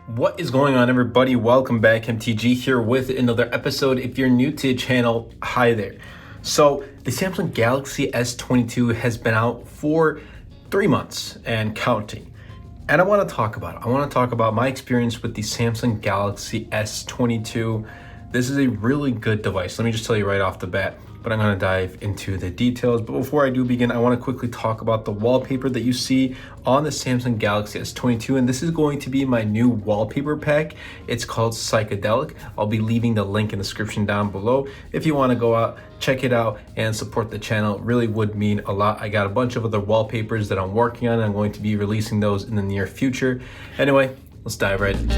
What is going on, everybody? Welcome back. MTG here with another episode. If you're new to the channel, hi there. So the Samsung Galaxy S22 has been out for 3 months and counting. And I want to talk about it. I want to talk about my experience with the Samsung Galaxy S22. This is a really good device. Let me just tell you right off the bat, but I'm going to dive into the details. But before I do begin, I want to quickly talk about the wallpaper that you see on the Samsung Galaxy S22. And this is going to be my new wallpaper pack. It's called Psychedelic. I'll be leaving the link in the description down below. If you want to go out, check it out and support the channel. It really would mean a lot. I got a bunch of other wallpapers that I'm working on. I'm going to be releasing those in the near future. Anyway, let's dive right in.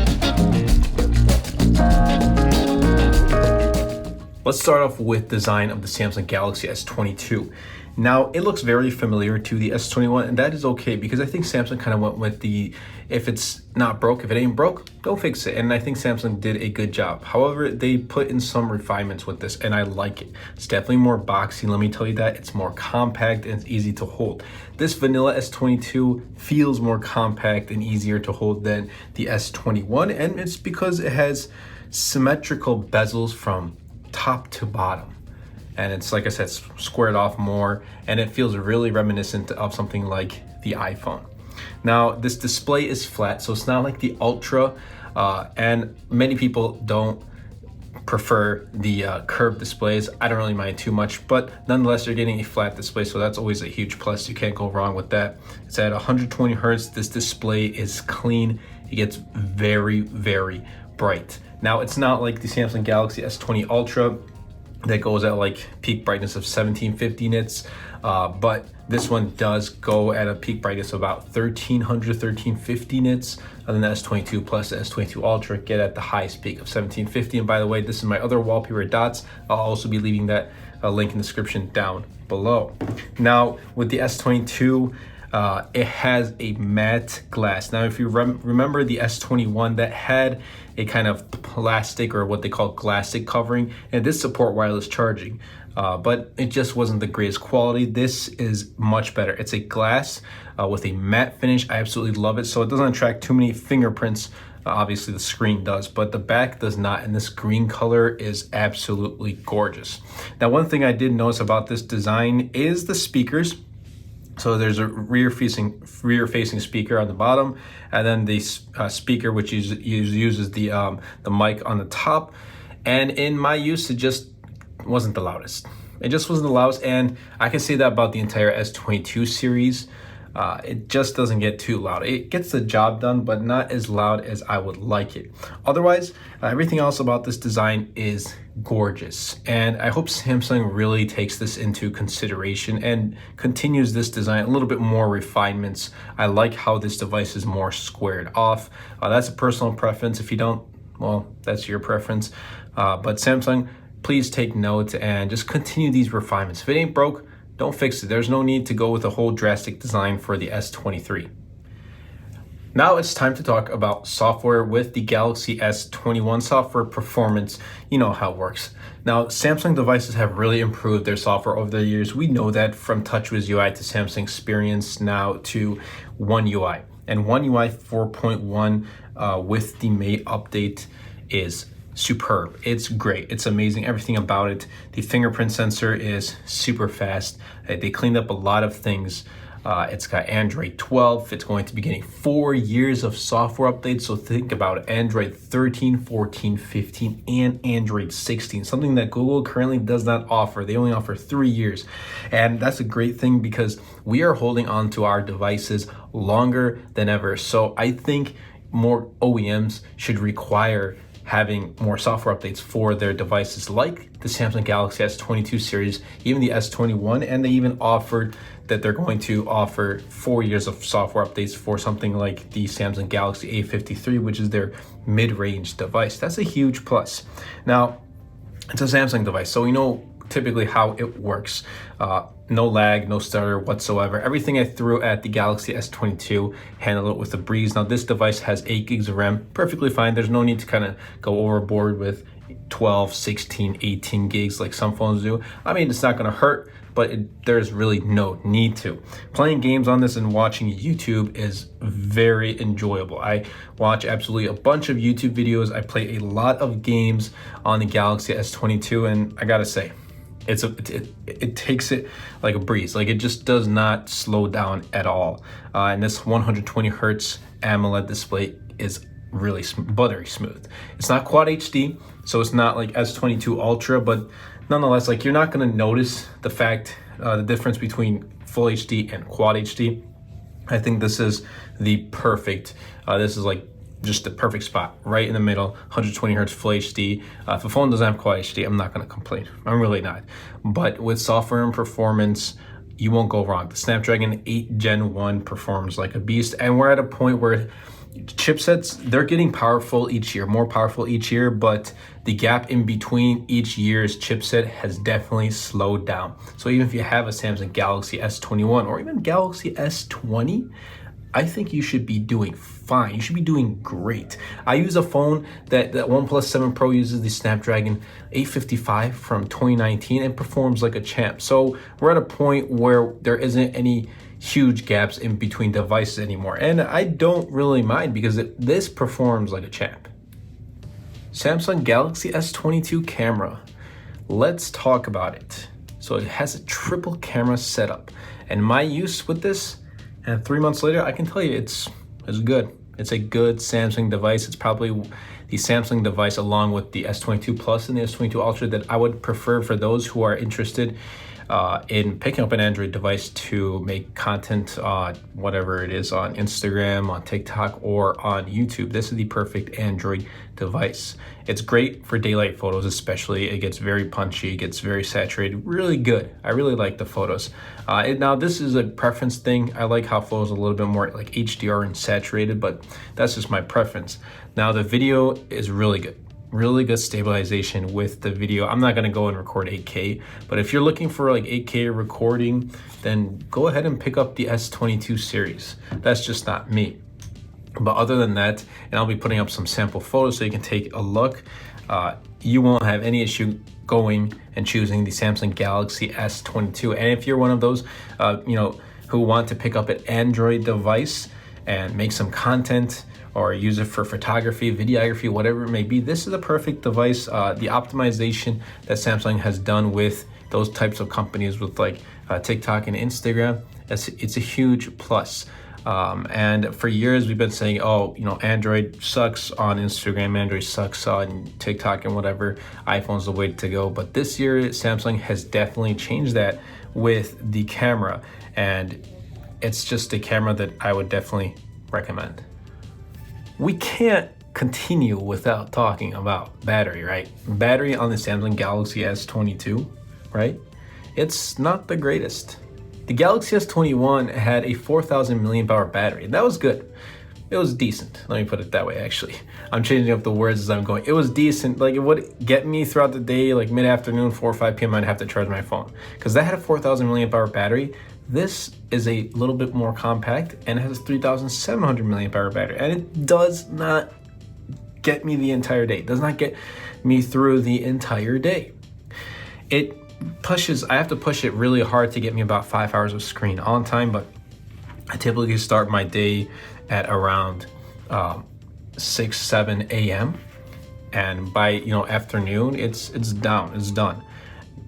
Let's start off with design of the Samsung Galaxy S22. Now, it looks very familiar to the S21, and that is okay because I think Samsung kind of went with the, if it's not broke, if it ain't broke, don't fix it. And I think Samsung did a good job. However, they put in some refinements with this, and I like it. It's definitely more boxy, let me tell you that. It's more compact and it's easy to hold. This vanilla S22 feels more compact and easier to hold than the S21, and it's because it has symmetrical bezels from top to bottom, and it's, like I said, squared off more, and it feels really reminiscent of something like the iPhone. Now, this display is flat, so it's not like the Ultra, and many people don't prefer the curved displays. I don't really mind too much, but nonetheless, you're getting a flat display, so that's always a huge plus. You can't go wrong with that. It's at 120 hertz. This display is clean. It gets very, very bright. Now, it's not like the Samsung Galaxy S20 Ultra that goes at like peak brightness of 1750 nits, but this one does go at a peak brightness of about 1300, 1350 nits. And then the S22 plus the S22 Ultra get at the highest peak of 1750. And by the way, this is my other wallpaper dots. I'll also be leaving that link in the description down below. Now, with the S22, it has a matte glass. Now, if you remember the S21 that had a kind of plastic or what they call glassic covering, and it did support wireless charging, but it just wasn't the greatest quality. This is much better. It's a glass with a matte finish. I absolutely love it. So it doesn't attract too many fingerprints. Obviously the screen does, but the back does not, and this green color is absolutely gorgeous. Now, one thing I did notice about this design is the speakers. So there's a rear-facing speaker on the bottom, and then the speaker which uses the mic on the top. And in my use, it just wasn't the loudest. It just wasn't the loudest, and I can say that about the entire S22 series. It just doesn't get too loud. It gets the job done, but not as loud as I would like it. Otherwise, everything else about this design is gorgeous. And I hope Samsung really takes this into consideration and continues this design, a little bit more refinements. I like how this device is more squared off. That's a personal preference. If you don't, well, that's your preference. But Samsung, please take note and just continue these refinements. If it ain't broke, don't fix it. There's no need to go with a whole drastic design for the S23. Now it's time to talk about software with the Galaxy S21 software performance. You know how it works. Now, Samsung devices have really improved their software over the years. We know that from TouchWiz UI to Samsung Experience now to One UI. And One UI 4.1 with the May update is superb. It's great. It's amazing. Everything about it. The fingerprint sensor is super fast. They cleaned up a lot of things. It's got Android 12. It's going to be getting 4 years of software updates. So think about it. Android 13, 14, 15, and Android 16. Something that Google currently does not offer. They only offer 3 years. And that's a great thing because we are holding on to our devices longer than ever. So I think more OEMs should require having more software updates for their devices, like the Samsung Galaxy S22 series, even the S21, and they even offered that they're going to offer 4 years of software updates for something like the Samsung Galaxy A53, which is their mid-range device. That's a huge plus. Now, it's a Samsung device, so we know typically how it works. No lag, no stutter whatsoever. Everything I threw at the Galaxy S22 handled it with a breeze. Now, this device has 8 gigs of RAM, perfectly fine. There's no need to kind of go overboard with 12, 16, 18 gigs like some phones do. I mean, it's not going to hurt, but there's really no need to. Playing games on this and watching YouTube is very enjoyable. I watch absolutely a bunch of YouTube videos. I play a lot of games on the Galaxy S22, and I gotta say, it takes it like a breeze. Like, it just does not slow down at all. And this 120 hertz AMOLED display is really buttery smooth. It's not Quad HD, so it's not like S22 Ultra, but nonetheless, like, you're not gonna notice the difference between Full HD and Quad HD. I think this is the perfect, this is like just the perfect spot, right in the middle, 120 hertz Full HD. If a phone doesn't have Quad HD, I'm not gonna complain. I'm really not. But with software and performance, you won't go wrong. The Snapdragon 8 Gen 1 performs like a beast, and we're at a point where chipsets, they're getting powerful each year, more powerful each year, but the gap in between each year's chipset has definitely slowed down. So even if you have a Samsung Galaxy S21 or even Galaxy S20, I think you should be doing fine. You should be doing great. I use a phone that OnePlus 7 Pro uses the Snapdragon 855 from 2019 and performs like a champ. So we're at a point where there isn't any huge gaps in between devices anymore, and I don't really mind because this performs like a champ. Samsung Galaxy S22 camera. Let's talk about it. So it has a triple camera setup, and my use with this, and 3 months later, I can tell you it's good. It's a good Samsung device. It's probably the Samsung device along with the S22 Plus and the S22 Ultra that I would prefer for those who are interested in picking up an Android device to make content, whatever it is, on Instagram, on TikTok, or on YouTube. This is the perfect Android device. It's great for daylight photos, especially. It gets very punchy, it gets very saturated, really good. I really like the photos. Now, this is a preference thing. I like how photos are a little bit more like HDR and saturated, but that's just my preference. Now, the video is really good. Really good stabilization with the video. I'm not gonna go and record 8K, but if you're looking for like 8K recording, then go ahead and pick up the S22 series. That's just not me. But other than that, and I'll be putting up some sample photos so you can take a look, you won't have any issue going and choosing the Samsung Galaxy S22. And if you're one of those, who want to pick up an Android device and make some content, or use it for photography, videography, whatever it may be, this is a perfect device. The optimization that Samsung has done with those types of companies with like TikTok and Instagram, it's a huge plus. And for years we've been saying, Android sucks on Instagram, Android sucks on TikTok and whatever, iPhone's the way to go. But this year, Samsung has definitely changed that with the camera. And it's just a camera that I would definitely recommend. We can't continue without talking about battery, right? Battery on the Samsung Galaxy S22, right? It's not the greatest. The Galaxy S21 had a 4,000 milliamp hour battery. That was good. It was decent. Let me put it that way, actually. I'm changing up the words as I'm going. It was decent. Like, it would get me throughout the day, like mid-afternoon, 4 or 5 p.m., I'd have to charge my phone. Because that had a 4,000 milliamp hour battery. This is a little bit more compact and it has a 3,700 milliamp hour battery. And it does not get me the entire day. It does not get me through the entire day. I have to push it really hard to get me about 5 hours of screen on time, but I typically start my day at around 6, 7 a.m. And by afternoon, it's done.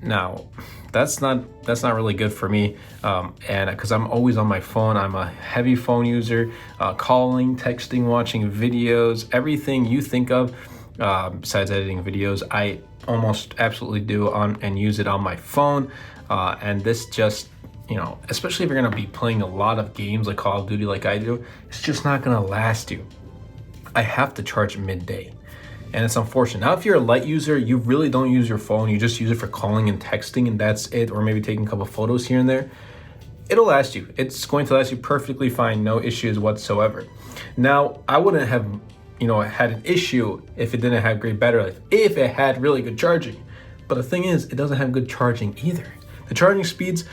Now, that's not really good for me, and because I'm always on my phone. I'm a heavy phone user, calling, texting, watching videos, everything you think of besides editing videos, I almost absolutely do and use it on my phone. And this just, especially if you're gonna be playing a lot of games like Call of Duty like I do, it's just not gonna last you. I have to charge midday. And it's unfortunate. Now, if you're a light user, you really don't use your phone, you just use it for calling and texting and that's it, or maybe taking a couple of photos here and there, it'll last you. It's going to last you perfectly fine, no issues whatsoever. Now, I wouldn't have, had an issue if it didn't have great battery life, if it had really good charging. But the thing is, it doesn't have good charging either. The charging speeds,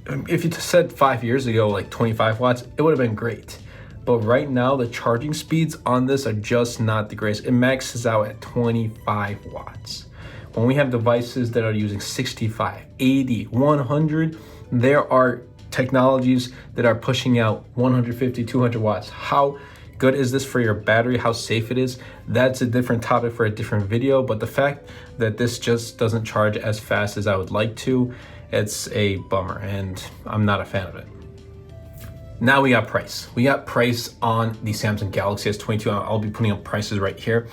if you said 5 years ago, like 25 watts, it would have been great. But right now, the charging speeds on this are just not the greatest. It maxes out at 25 watts, when we have devices that are using 65, 80, 100, there are technologies that are pushing out 150, 200 watts. How good is this for your battery? How safe it is? That's a different topic for a different video, but the fact that this just doesn't charge as fast as I would like to, it's a bummer, and I'm not a fan of it. Now we got price. We got price on the Samsung Galaxy S22. I'll be putting up prices right here.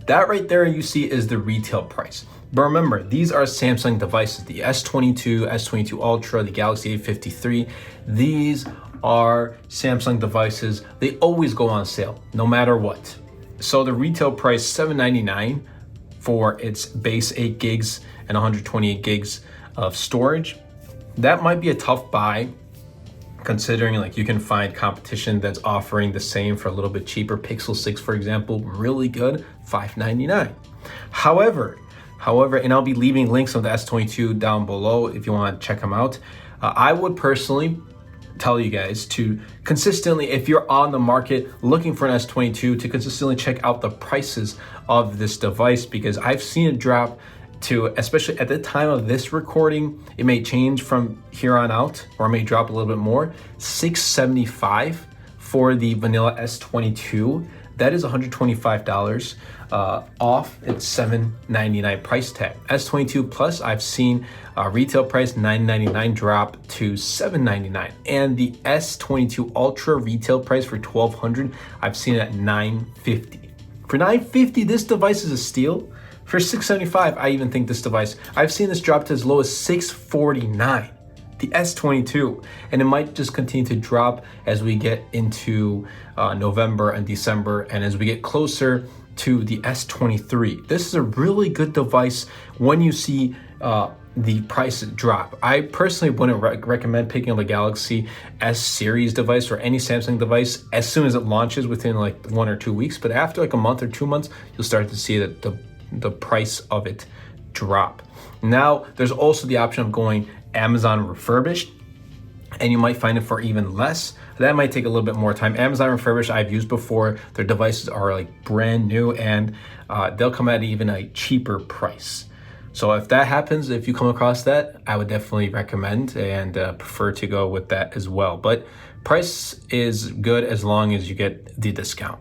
That right there you see is the retail price. But remember, these are Samsung devices. The S22, S22 Ultra, the Galaxy A53. These are Samsung devices. They always go on sale, no matter what. So the retail price, $799 for its base 8 gigs and 128 gigs of storage. That might be a tough buy, considering like you can find competition that's offering the same for a little bit cheaper. Pixel 6, for example, really good, $599. However, and I'll be leaving links on the S22 down below if you want to check them out. I would personally tell you guys to consistently, if you're on the market looking for an S22, to consistently check out the prices of this device, because I've seen it drop to, especially at the time of this recording, it may change from here on out, or it may drop a little bit more, $675 for the vanilla S22. That is $125 off its $799 price tag. S22 Plus, I've seen retail price $999 drop to $799, and the S22 Ultra retail price for $1,200, I've seen it at $950. For $950, this device is a steal. For $675, I even think this device, I've seen this drop to as low as $649. The S22, and it might just continue to drop as we get into November and December, and as we get closer to the S23. This is a really good device when you see the price drop. I personally wouldn't recommend picking up a Galaxy S series device or any Samsung device as soon as it launches within like 1 or 2 weeks, but after like a month or 2 months, you'll start to see that the price of it drop. Now, there's also the option of going Amazon refurbished, and you might find it for even less. That might take a little bit more time. Amazon refurbished, I've used before. Their devices are like brand new, and they'll come at even a cheaper price. So if that happens, if you come across that, I would definitely recommend and prefer to go with that as well. But price is good as long as you get the discount.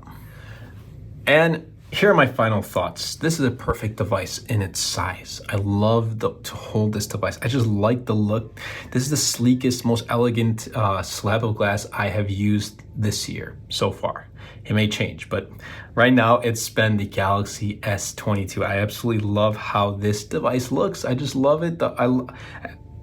And here are my final thoughts. This is a perfect device in its size. I love to hold this device. I just like the look. This is the sleekest, most elegant slab of glass I have used this year so far. It may change, but right now it's been the Galaxy S22. I absolutely love how this device looks. I just love it.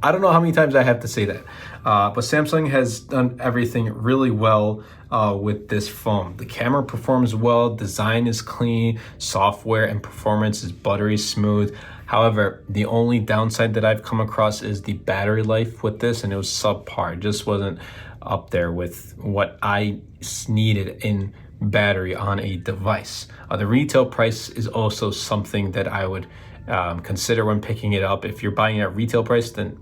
I don't know how many times I have to say that, but Samsung has done everything really well with this phone. The camera performs well, design is clean, software and performance is buttery smooth. However, the only downside that I've come across is the battery life with this, and it was subpar. It just wasn't up there with what I needed in battery on a device. The retail price is also something that I would consider when picking it up. If you're buying it at retail price, then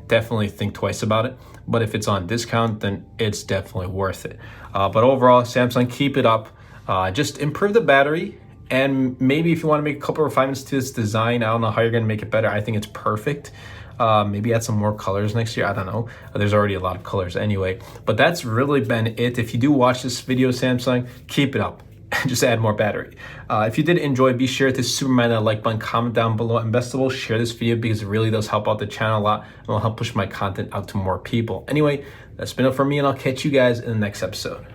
definitely think twice about it. But if it's on discount, then it's definitely worth it. But overall, Samsung, keep it up. Just improve the battery, and maybe if you want to make a couple of refinements to this design, I don't know how you're going to make it better. I think it's perfect. Maybe add some more colors next year. I don't know. There's already a lot of colors anyway. But that's really been it. If you do watch this video, Samsung, keep it up. Just add more battery. If you did enjoy, be sure to superman that like button, comment down below, and best of all, share this video because it really does help out the channel a lot and will help push my content out to more people. Anyway, that's been it for me, and I'll catch you guys in the next episode.